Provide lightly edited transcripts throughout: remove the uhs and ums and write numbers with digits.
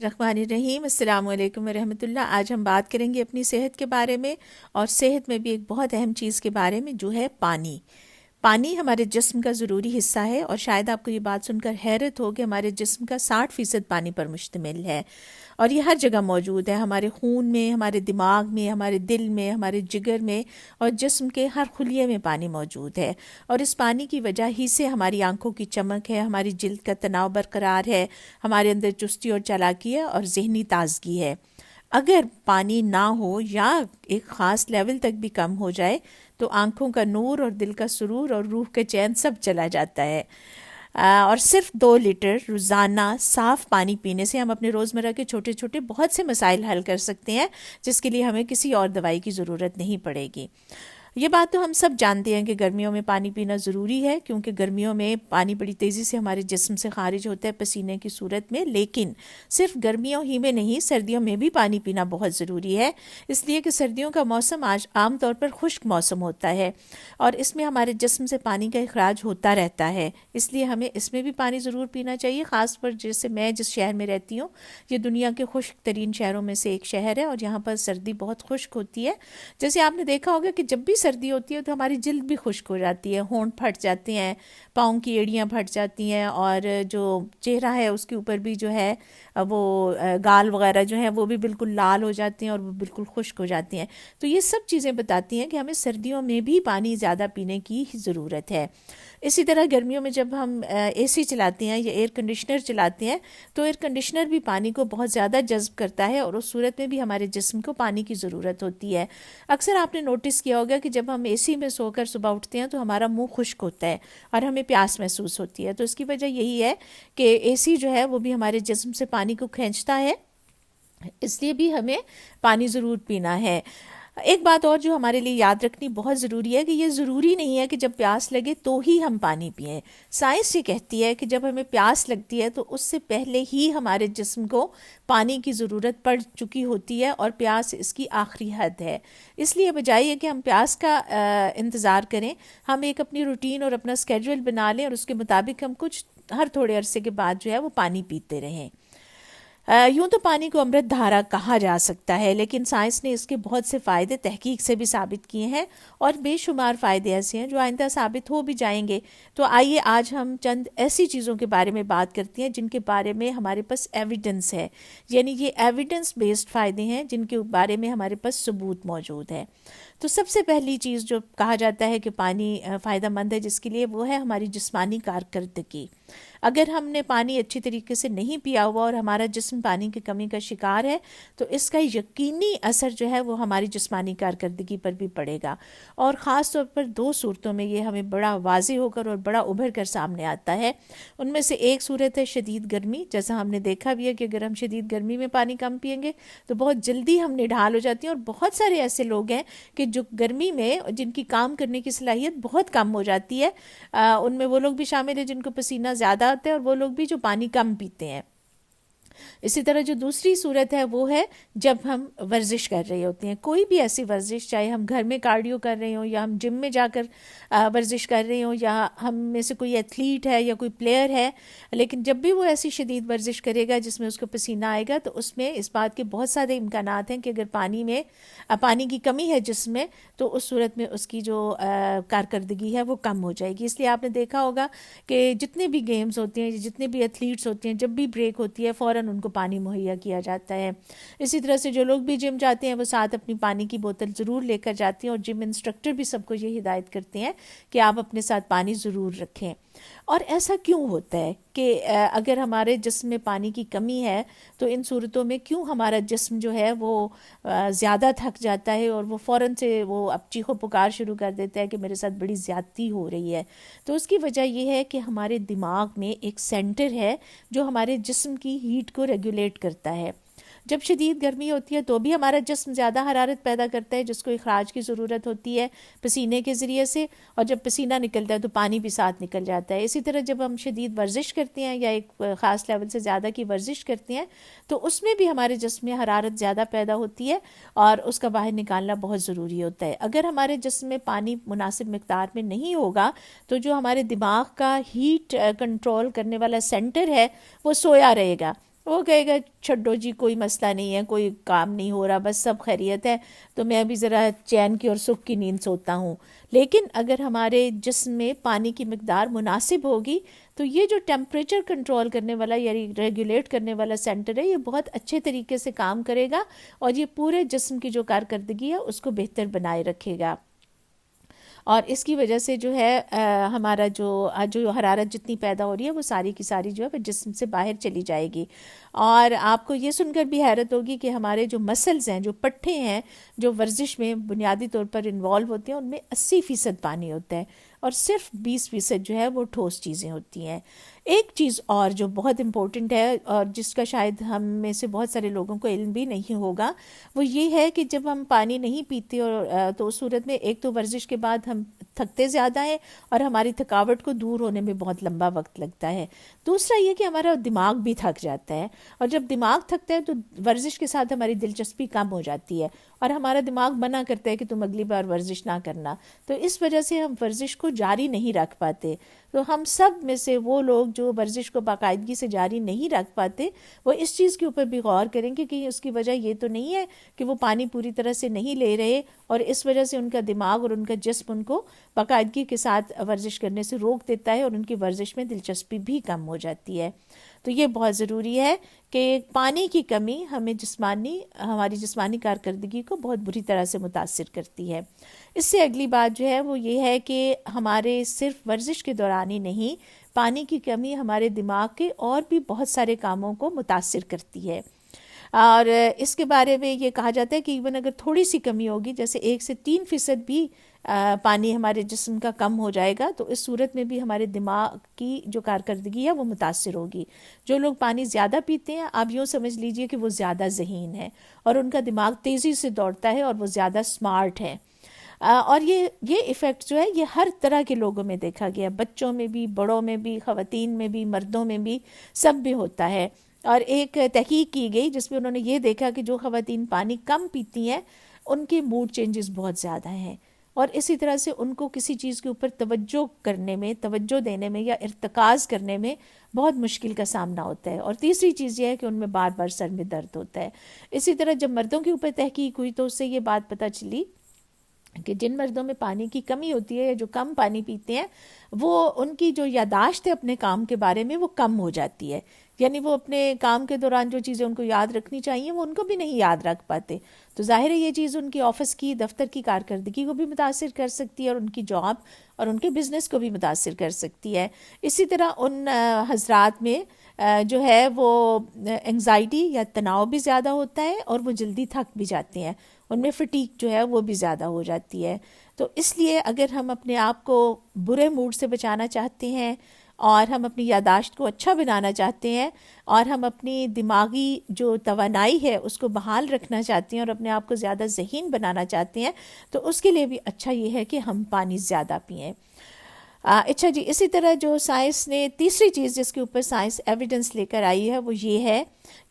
الرحمن الرحیم، السلام علیکم ورحمۃ اللہ۔ آج ہم بات کریں گے اپنی صحت کے بارے میں، اور صحت میں بھی ایک بہت اہم چیز کے بارے میں جو ہے پانی۔ پانی ہمارے جسم کا ضروری حصہ ہے، اور شاید آپ کو یہ بات سن کر حیرت ہو کہ ہمارے جسم کا 60% پانی پر مشتمل ہے، اور یہ ہر جگہ موجود ہے، ہمارے خون میں، ہمارے دماغ میں، ہمارے دل میں، ہمارے جگر میں، اور جسم کے ہر خلیے میں پانی موجود ہے۔ اور اس پانی کی وجہ ہی سے ہماری آنکھوں کی چمک ہے، ہماری جلد کا تناؤ برقرار ہے، ہمارے اندر چستی اور چالاکی ہے، اور ذہنی تازگی ہے۔ اگر پانی نہ ہو یا ایک خاص لیول تک بھی کم ہو جائے تو آنکھوں کا نور اور دل کا سرور اور روح کا چین سب چلا جاتا ہے۔ اور صرف 2 لیٹر روزانہ صاف پانی پینے سے ہم اپنے روزمرہ کے چھوٹے چھوٹے بہت سے مسائل حل کر سکتے ہیں، جس کے لیے ہمیں کسی اور دوائی کی ضرورت نہیں پڑے گی۔ یہ بات تو ہم سب جانتے ہیں کہ گرمیوں میں پانی پینا ضروری ہے، کیونکہ گرمیوں میں پانی بڑی تیزی سے ہمارے جسم سے خارج ہوتا ہے پسینے کی صورت میں۔ لیکن صرف گرمیوں ہی میں نہیں، سردیوں میں بھی پانی پینا بہت ضروری ہے، اس لیے کہ سردیوں کا موسم آج عام طور پر خشک موسم ہوتا ہے، اور اس میں ہمارے جسم سے پانی کا اخراج ہوتا رہتا ہے، اس لیے ہمیں اس میں بھی پانی ضرور پینا چاہیے۔ خاص پر جیسے میں جس شہر میں رہتی ہوں، یہ دنیا کے خشک ترین شہروں میں سے ایک شہر ہے، اور یہاں پر سردی بہت خشک ہوتی ہے۔ جیسے آپ نے دیکھا ہوگا کہ جب بھی سردی ہوتی ہے تو ہماری جلد بھی خشک ہو جاتی ہے، ہونٹ پھٹ جاتے ہیں، پاؤں کی ایڑیاں پھٹ جاتی ہیں، اور جو چہرہ ہے اس کے اوپر بھی جو ہے وہ گال وغیرہ جو ہیں وہ بھی بالکل لال ہو جاتے ہیں اور وہ بالکل خشک ہو جاتی ہیں۔ تو یہ سب چیزیں بتاتی ہیں کہ ہمیں سردیوں میں بھی پانی زیادہ پینے کی ضرورت ہے۔ اسی طرح گرمیوں میں جب ہم اے سی چلاتے ہیں یا ایئر کنڈیشنر چلاتے ہیں تو ایئر کنڈیشنر بھی پانی کو بہت زیادہ جذب کرتا ہے، اور اس صورت میں بھی ہمارے جسم کو پانی کی ضرورت ہوتی ہے۔ اکثر آپ نے نوٹس کیا ہوگا کہ جب ہم اے سی میں سو کر صبح اٹھتے ہیں تو ہمارا منہ خشک ہوتا ہے اور ہمیں پیاس محسوس ہوتی ہے، تو اس کی وجہ یہی ہے کہ اے سی جو ہے وہ بھی ہمارے جسم سے پانی کو کھینچتا ہے، اس لیے بھی ہمیں پانی ضرور پینا ہے۔ ایک بات اور جو ہمارے لیے یاد رکھنی بہت ضروری ہے کہ یہ ضروری نہیں ہے کہ جب پیاس لگے تو ہی ہم پانی پئیں۔ سائنس یہ کہتی ہے کہ جب ہمیں پیاس لگتی ہے تو اس سے پہلے ہی ہمارے جسم کو پانی کی ضرورت پڑ چکی ہوتی ہے، اور پیاس اس کی آخری حد ہے۔ اس لیے بجائے یہ کہ ہم پیاس کا انتظار کریں، ہم ایک اپنی روٹین اور اپنا اسکیجول بنا لیں، اور اس کے مطابق ہم کچھ ہر تھوڑے عرصے کے بعد جو ہے وہ پانی پیتے رہیں۔ یوں تو پانی کو امرت دھارا کہا جا سکتا ہے، لیکن سائنس نے اس کے بہت سے فائدے تحقیق سے بھی ثابت کیے ہیں، اور بے شمار فائدے ایسے ہیں جو آئندہ ثابت ہو بھی جائیں گے۔ تو آئیے آج ہم چند ایسی چیزوں کے بارے میں بات کرتے ہیں جن کے بارے میں ہمارے پاس ایویڈنس ہے، یعنی یہ ایویڈنس بیسڈ فائدے ہیں جن کے بارے میں ہمارے پاس ثبوت موجود ہے۔ تو سب سے پہلی چیز جو کہا جاتا ہے کہ پانی فائدہ مند ہے جس کے لیے، وہ ہے ہماری جسمانی کارکردگی۔ اگر ہم نے پانی اچھی طریقے سے نہیں پیا ہوا اور ہمارا جسم پانی کی کمی کا شکار ہے تو اس کا یقینی اثر جو ہے وہ ہماری جسمانی کارکردگی پر بھی پڑے گا، اور خاص طور پر 2 صورتوں میں یہ ہمیں بڑا واضح ہو کر اور بڑا ابھر کر سامنے آتا ہے۔ ان میں سے ایک صورت ہے شدید گرمی، جیسا ہم نے دیکھا بھی ہے کہ اگر ہم شدید گرمی میں پانی کم پئیں گے تو بہت جلدی ہم نڈھال ہو جاتی ہیں، اور بہت سارے ایسے لوگ ہیں کہ جو گرمی میں جن کی کام کرنے کی صلاحیت بہت کم ہو جاتی ہے، ان میں وہ لوگ بھی شامل ہیں جن کو پسینہ زیادہ آتا ہے، اور وہ لوگ بھی جو پانی کم پیتے ہیں۔ اسی طرح جو دوسری صورت ہے وہ ہے جب ہم ورزش کر رہے ہوتے ہیں، کوئی بھی ایسی ورزش، چاہے ہم گھر میں کارڈیو کر رہے ہوں یا ہم جم میں جا کر ورزش کر رہے ہوں، یا ہم میں سے کوئی ایتھلیٹ ہے یا کوئی پلیئر ہے، لیکن جب بھی وہ ایسی شدید ورزش کرے گا جس میں اس کو پسینہ آئے گا تو اس میں اس بات کے بہت سارے امکانات ہیں کہ اگر پانی کی کمی ہے جسم میں تو اس صورت میں اس کی جو کارکردگی ہے وہ کم ہو جائے گی۔ اس لیے آپ نے دیکھا ہوگا کہ جتنے بھی گیمز ہوتے ہیں، جتنے بھی ایتھلیٹس ہوتے ہیں، جب بھی بریک ہوتی ہے فوراً ان کو پانی مہیا کیا جاتا ہے۔ اسی طرح سے جو لوگ بھی جم جاتے ہیں وہ ساتھ اپنی پانی کی بوتل ضرور لے کر جاتے ہیں، اور جم انسٹرکٹر بھی سب کو یہ ہدایت کرتے ہیں کہ آپ اپنے ساتھ پانی ضرور رکھیں۔ اور ایسا کیوں ہوتا ہے کہ اگر ہمارے جسم میں پانی کی کمی ہے تو ان صورتوں میں کیوں ہمارا جسم جو ہے وہ زیادہ تھک جاتا ہے، اور وہ فوراً سے وہ اب چیخو پکار شروع کر دیتا ہے کہ میرے ساتھ بڑی زیادتی ہو رہی ہے؟ تو اس کی وجہ یہ ہے کہ ہمارے دماغ میں ایک سینٹر ہے جو ہمارے جسم کی ہیٹ کو ریگولیٹ کرتا ہے۔ جب شدید گرمی ہوتی ہے تو بھی ہمارا جسم زیادہ حرارت پیدا کرتا ہے جس کو اخراج کی ضرورت ہوتی ہے پسینے کے ذریعے سے، اور جب پسینہ نکلتا ہے تو پانی بھی ساتھ نکل جاتا ہے۔ اسی طرح جب ہم شدید ورزش کرتے ہیں یا ایک خاص لیول سے زیادہ کی ورزش کرتے ہیں تو اس میں بھی ہمارے جسم میں حرارت زیادہ پیدا ہوتی ہے، اور اس کا باہر نکالنا بہت ضروری ہوتا ہے۔ اگر ہمارے جسم میں پانی مناسب مقدار میں نہیں ہوگا تو جو ہمارے دماغ کا ہیٹ کنٹرول کرنے والا سینٹر ہے وہ سویا رہے گا، وہ کہے گا چھڈو جی کوئی مسئلہ نہیں ہے، کوئی کام نہیں ہو رہا، بس سب خیریت ہے، تو میں ابھی ذرا چین کی اور سکھ کی نیند سوتا ہوں۔ لیکن اگر ہمارے جسم میں پانی کی مقدار مناسب ہوگی تو یہ جو ٹیمپریچر کنٹرول کرنے والا یا ریگولیٹ کرنے والا سینٹر ہے، یہ بہت اچھے طریقے سے کام کرے گا اور یہ پورے جسم کی جو کارکردگی ہے اس کو بہتر بنائے رکھے گا۔ اور اس کی وجہ سے جو ہے ہمارا جو حرارت جتنی پیدا ہو رہی ہے وہ ساری کی ساری جو ہے وہ جسم سے باہر چلی جائے گی۔ اور آپ کو یہ سن کر بھی حیرت ہوگی کہ ہمارے جو مسلز ہیں، جو پٹھے ہیں، جو ورزش میں بنیادی طور پر انوالو ہوتے ہیں، ان میں 80% پانی ہوتا ہے اور صرف 20% جو ہے وہ ٹھوس چیزیں ہوتی ہیں۔ ایک چیز اور جو بہت امپورٹنٹ ہے اور جس کا شاید ہم میں سے بہت سارے لوگوں کو علم بھی نہیں ہوگا، وہ یہ ہے کہ جب ہم پانی نہیں پیتے اور تو اس صورت میں ایک تو ورزش کے بعد ہم تھکتے زیادہ ہیں اور ہماری تھکاوٹ کو دور ہونے میں بہت لمبا وقت لگتا ہے۔ دوسرا یہ کہ ہمارا دماغ بھی تھک جاتا ہے، اور جب دماغ تھکتا ہے تو ورزش کے ساتھ ہماری دلچسپی کم ہو جاتی ہے اور ہمارا دماغ منع کرتا ہے کہ تم اگلی بار ورزش نہ کرنا، تو اس وجہ سے ہم ورزش کو جاری نہیں رکھ پاتے۔ تو ہم سب میں سے وہ لوگ جو ورزش کو باقاعدگی سے جاری نہیں رکھ پاتے، وہ اس چیز کے اوپر بھی غور کریں کہ کہیں اس کی وجہ یہ تو نہیں ہے کہ وہ پانی پوری طرح سے نہیں لے رہے اور اس وجہ سے ان کا دماغ اور ان کا جسم ان کو باقاعدگی کے ساتھ ورزش کرنے سے روک دیتا ہے اور ان کی ورزش میں دلچسپی بھی کم ہو جاتی ہے۔ تو یہ بہت ضروری ہے کہ پانی کی کمی ہماری جسمانی کارکردگی کو بہت بری طرح سے متاثر کرتی ہے۔ اس سے اگلی بات جو ہے وہ یہ ہے کہ ہمارے صرف ورزش کے دوران ہی نہیں، پانی کی کمی ہمارے دماغ کے اور بھی بہت سارے کاموں کو متاثر کرتی ہے۔ اور اس کے بارے میں یہ کہا جاتا ہے کہ ایون اگر تھوڑی سی کمی ہوگی، جیسے 1 سے 3% بھی پانی ہمارے جسم کا کم ہو جائے گا، تو اس صورت میں بھی ہمارے دماغ کی جو کارکردگی ہے وہ متاثر ہوگی۔ جو لوگ پانی زیادہ پیتے ہیں، آپ یوں سمجھ لیجئے کہ وہ زیادہ ذہین ہیں اور ان کا دماغ تیزی سے دوڑتا ہے اور وہ زیادہ اسمارٹ ہیں۔ اور یہ ایفیکٹ جو ہے یہ ہر طرح کے لوگوں میں دیکھا گیا، بچوں میں بھی، بڑوں میں بھی، خواتین میں بھی، مردوں میں بھی، سب میں ہوتا ہے۔ اور ایک تحقیق کی گئی جس میں انہوں نے یہ دیکھا کہ جو خواتین پانی کم پیتی ہیں ان کے موڈ چینجز بہت زیادہ ہیں، اور اسی طرح سے ان کو کسی چیز کے اوپر توجہ دینے میں یا ارتکاز کرنے میں بہت مشکل کا سامنا ہوتا ہے۔ اور تیسری چیز یہ ہے کہ ان میں بار بار سر میں درد ہوتا ہے۔ اسی طرح جب مردوں کے اوپر تحقیق ہوئی تو اس سے یہ بات پتہ چلی کہ جن مردوں میں پانی کی کمی ہوتی ہے یا جو کم پانی پیتے ہیں، وہ ان کی جو یادداشت ہے اپنے کام کے بارے میں وہ کم ہو جاتی ہے، یعنی وہ اپنے کام کے دوران جو چیزیں ان کو یاد رکھنی چاہیے وہ ان کو بھی نہیں یاد رکھ پاتے۔ تو ظاہر ہے یہ چیز ان کی آفس کی، دفتر کی کارکردگی کو بھی متاثر کر سکتی ہے اور ان کی جاب اور ان کے بزنس کو بھی متاثر کر سکتی ہے۔ اسی طرح ان حضرات میں جو ہے وہ انگزائٹی یا تناؤ بھی زیادہ ہوتا ہے اور وہ جلدی تھک بھی جاتے ہیں، ان میں فٹیگ جو ہے وہ بھی زیادہ ہو جاتی ہے۔ تو اس لیے اگر ہم اپنے آپ کو برے موڈ سے بچانا چاہتے ہیں اور ہم اپنی یادداشت کو اچھا بنانا چاہتے ہیں اور ہم اپنی دماغی جو توانائی ہے اس کو بحال رکھنا چاہتے ہیں اور اپنے آپ کو زیادہ ذہین بنانا چاہتے ہیں، تو اس کے لیے بھی اچھا یہ ہے کہ ہم پانی زیادہ پئیں۔ اچھا جی، اسی طرح جو سائنس نے تیسری چیز جس کے اوپر سائنس ایویڈنس لے کر آئی ہے وہ یہ ہے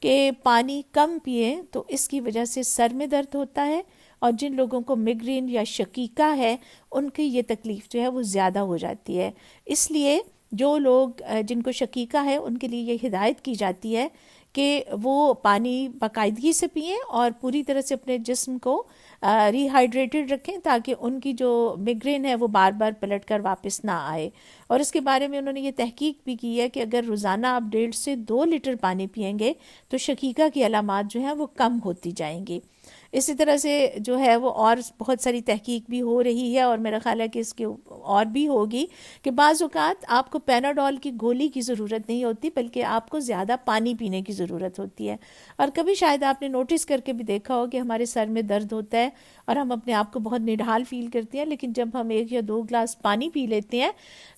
کہ پانی کم پئیں تو اس کی وجہ سے سر میں درد ہوتا ہے، اور جن لوگوں کو میگرین یا شقیقہ ہے ان کی یہ تکلیف جو ہے وہ زیادہ ہو جاتی ہے۔ اس لیے جو لوگ جن کو شقیقہ ہے ان کے لیے یہ ہدایت کی جاتی ہے کہ وہ پانی باقاعدگی سے پئیں اور پوری طرح سے اپنے جسم کو ری ہائیڈریٹڈ رکھیں تاکہ ان کی جو میگرین ہے وہ بار بار پلٹ کر واپس نہ آئے۔ اور اس کے بارے میں انہوں نے یہ تحقیق بھی کی ہے کہ اگر روزانہ آپ 1.5 سے 2 لیٹر پانی پئیں گے تو شقیقہ کی علامات جو ہیں وہ کم ہوتی جائیں گی۔ اسی طرح سے جو ہے وہ اور بہت ساری تحقیق بھی ہو رہی ہے اور میرا خیال ہے کہ اس کے اور بھی ہوگی کہ بعض اوقات آپ کو پیناڈول کی گولی کی ضرورت نہیں ہوتی بلکہ آپ کو زیادہ پانی پینے کی ضرورت ہوتی ہے۔ اور کبھی شاید آپ نے نوٹس کر کے بھی دیکھا ہو کہ ہمارے سر میں درد ہوتا ہے اور ہم اپنے آپ کو بہت نڈھال فیل کرتے ہیں، لیکن جب ہم 1 یا 2 گلاس پانی پی لیتے ہیں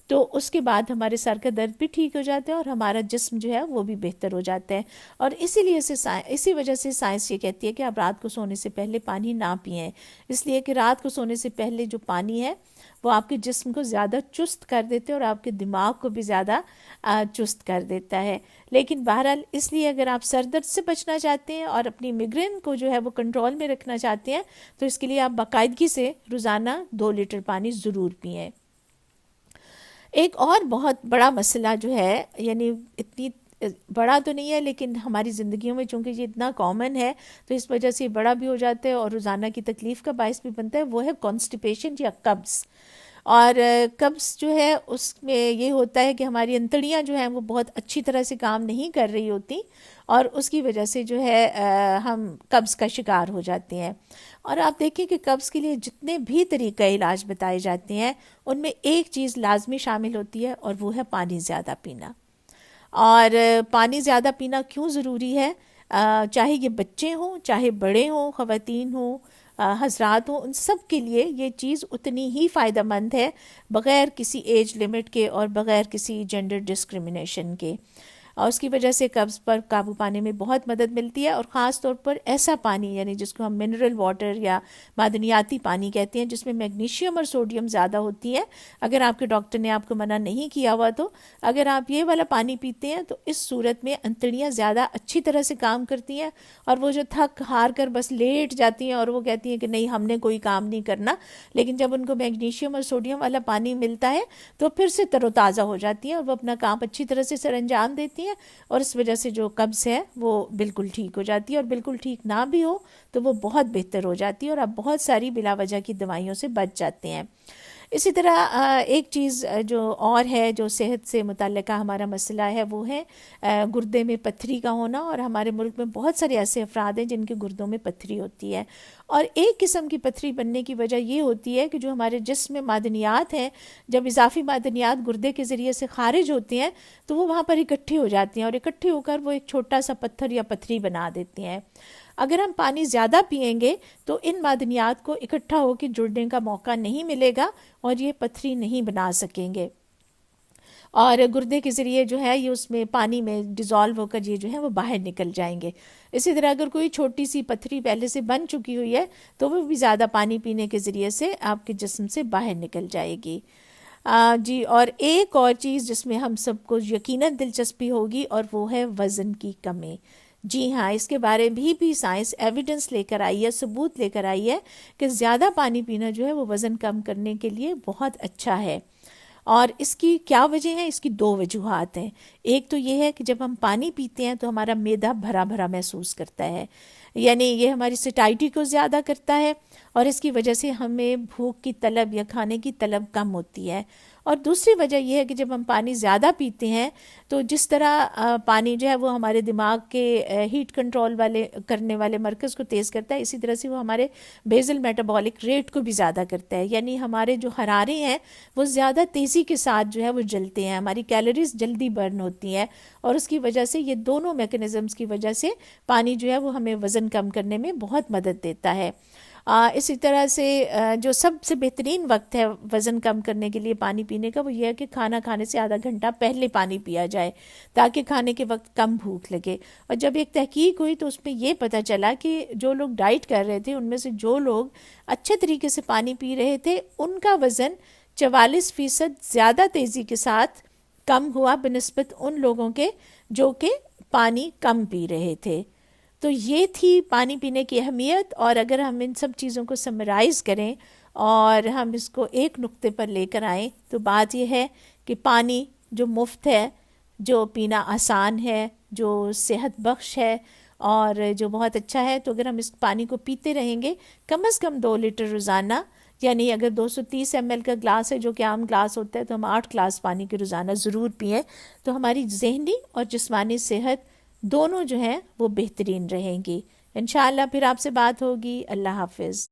تو اس کے بعد ہمارے سر کا درد بھی ٹھیک ہو جاتا ہے اور ہمارا جسم جو ہے وہ بھی بہتر ہو جاتا ہے۔ اور اسی وجہ سے سائنس یہ کہتی ہے کہ آپ رات کو سونے سے پہلے پانی نہ پئیں، اس لیے کہ رات کو سونے سے پہلے جو پانی ہے وہ آپ کے جسم کو زیادہ چست کر دیتے ہیں اور آپ کے دماغ کو بھی زیادہ چست کر دیتا ہے۔ لیکن بہرحال اس لیے اگر آپ سر درد سے بچنا چاہتے ہیں اور اپنی میگرین کو جو ہے وہ کنٹرول میں رکھنا چاہتے ہیں تو اس کے لیے آپ باقاعدگی سے روزانہ 2 لیٹر پانی ضرور پئیں۔ ایک اور بہت بڑا مسئلہ جو ہے، یعنی اتنی بڑا تو نہیں ہے لیکن ہماری زندگیوں میں چونکہ یہ اتنا کامن ہے تو اس وجہ سے یہ بڑا بھی ہو جاتا ہے اور روزانہ کی تکلیف کا باعث بھی بنتا ہے، وہ ہے کانسٹیپیشن یا قبض۔ اور قبض جو ہے اس میں یہ ہوتا ہے کہ ہماری انتڑیاں جو ہیں وہ بہت اچھی طرح سے کام نہیں کر رہی ہوتی اور اس کی وجہ سے جو ہے ہم قبض کا شکار ہو جاتے ہیں۔ اور آپ دیکھیں کہ قبض کے لیے جتنے بھی طریقہ علاج بتائے جاتے ہیں ان میں ایک چیز لازمی شامل ہوتی ہے اور وہ ہے پانی زیادہ پینا۔ اور پانی زیادہ پینا کیوں ضروری ہے؟ چاہے یہ بچے ہوں، چاہے بڑے ہوں، خواتین ہوں، حضرات ہوں، ان سب کے لیے یہ چیز اتنی ہی فائدہ مند ہے، بغیر کسی ایج لمٹ کے اور بغیر کسی جینڈر ڈسکریمنیشن کے۔ اور اس کی وجہ سے قبض پر قابو پانے میں بہت مدد ملتی ہے، اور خاص طور پر ایسا پانی یعنی جس کو ہم منرل واٹر یا معدنیاتی پانی کہتے ہیں جس میں میگنیشیم اور سوڈیم زیادہ ہوتی ہے۔ اگر آپ کے ڈاکٹر نے آپ کو منع نہیں کیا ہوا تو اگر آپ یہ والا پانی پیتے ہیں تو اس صورت میں انتڑیاں زیادہ اچھی طرح سے کام کرتی ہیں، اور وہ جو تھک ہار کر بس لیٹ جاتی ہیں اور وہ کہتی ہیں کہ نہیں ہم نے کوئی کام نہیں کرنا، لیکن جب ان کو میگنیشیم اور سوڈیم والا پانی ملتا ہے تو پھر سے تر و تازہ ہو جاتی ہیں اور وہ اپنا کام اچھی طرح سے سر انجام دیتی ہیں، اور اس وجہ سے جو قبض ہے وہ بالکل ٹھیک ہو جاتی ہے، اور بالکل ٹھیک نہ بھی ہو تو وہ بہت بہتر ہو جاتی ہے اور آپ بہت ساری بلا وجہ کی دوائیوں سے بچ جاتے ہیں۔ اسی طرح ایک چیز جو اور ہے جو صحت سے متعلقہ ہمارا مسئلہ ہے وہ ہے گردے میں پتھری کا ہونا، اور ہمارے ملک میں بہت سارے ایسے افراد ہیں جن کے گردوں میں پتھری ہوتی ہے، اور ایک قسم کی پتھری بننے کی وجہ یہ ہوتی ہے کہ جو ہمارے جسم میں معدنیات ہیں، جب اضافی معدنیات گردے کے ذریعے سے خارج ہوتی ہیں تو وہ وہاں پر اکٹھی ہو جاتی ہیں، اور اکٹھی ہو کر وہ ایک چھوٹا سا پتھر یا پتھری بنا دیتی ہیں۔ اگر ہم پانی زیادہ پئیں گے تو ان معدنیات کو اکٹھا ہو کے جڑنے کا موقع نہیں ملے گا اور یہ پتھری نہیں بنا سکیں گے، اور گردے کے ذریعے جو ہے یہ اس میں پانی میں ڈیزالو ہو کر یہ جو ہے وہ باہر نکل جائیں گے۔ اسی طرح اگر کوئی چھوٹی سی پتھری پہلے سے بن چکی ہوئی ہے تو وہ بھی زیادہ پانی پینے کے ذریعے سے آپ کے جسم سے باہر نکل جائے گی۔ جی، اور ایک اور چیز جس میں ہم سب کو یقیناً دلچسپی ہوگی اور وہ ہے وزن کی کمی۔ جی ہاں، اس کے بارے میں بھی سائنس ایویڈنس لے کر آئی ہے، ثبوت لے کر آئی ہے کہ زیادہ پانی پینا جو ہے وہ وزن کم کرنے کے لیے بہت اچھا ہے۔ اور اس کی کیا وجہ ہے؟ اس کی دو وجوہات ہیں۔ ایک تو یہ ہے کہ جب ہم پانی پیتے ہیں تو ہمارا معدہ بھرا بھرا محسوس کرتا ہے، یعنی یہ ہماری سٹائٹی کو زیادہ کرتا ہے اور اس کی وجہ سے ہمیں بھوک کی طلب یا کھانے کی طلب کم ہوتی ہے۔ اور دوسری وجہ یہ ہے کہ جب ہم پانی زیادہ پیتے ہیں تو جس طرح پانی جو ہے وہ ہمارے دماغ کے ہیٹ کنٹرول کرنے والے مرکز کو تیز کرتا ہے، اسی طرح سے وہ ہمارے بیزل میٹابولک ریٹ کو بھی زیادہ کرتا ہے، یعنی ہمارے جو حرارے ہیں وہ زیادہ تیزی کے ساتھ جو ہے وہ جلتے ہیں، ہماری کیلوریز جلدی برن ہوتی ہیں، اور اس کی وجہ سے یہ دونوں میکانزمز کی وجہ سے پانی جو ہے وہ ہمیں وزن کم کرنے میں بہت مدد دیتا ہے۔ اسی طرح سے جو سب سے بہترین وقت ہے وزن کم کرنے کے لیے پانی پینے کا وہ یہ ہے کہ کھانا کھانے سے آدھا گھنٹہ پہلے پانی پیا جائے تاکہ کھانے کے وقت کم بھوک لگے۔ اور جب ایک تحقیق ہوئی تو اس میں یہ پتہ چلا کہ جو لوگ ڈائٹ کر رہے تھے ان میں سے جو لوگ اچھے طریقے سے پانی پی رہے تھے ان کا وزن 44% زیادہ تیزی کے ساتھ کم ہوا بنسبت ان لوگوں کے جو کہ پانی کم پی رہے تھے۔ تو یہ تھی پانی پینے کی اہمیت، اور اگر ہم ان سب چیزوں کو سمرائز کریں اور ہم اس کو ایک نقطے پر لے کر آئیں تو بات یہ ہے کہ پانی جو مفت ہے، جو پینا آسان ہے، جو صحت بخش ہے اور جو بہت اچھا ہے، تو اگر ہم اس پانی کو پیتے رہیں گے کم از کم 2 لیٹر روزانہ، یعنی اگر 230 ml کا گلاس ہے جو کہ عام گلاس ہوتا ہے تو ہم 8 گلاس پانی کے روزانہ ضرور پئیں، تو ہماری ذہنی اور جسمانی صحت دونوں جو ہیں وہ بہترین رہیں گی۔ انشاءاللہ پھر آپ سے بات ہوگی۔ اللہ حافظ۔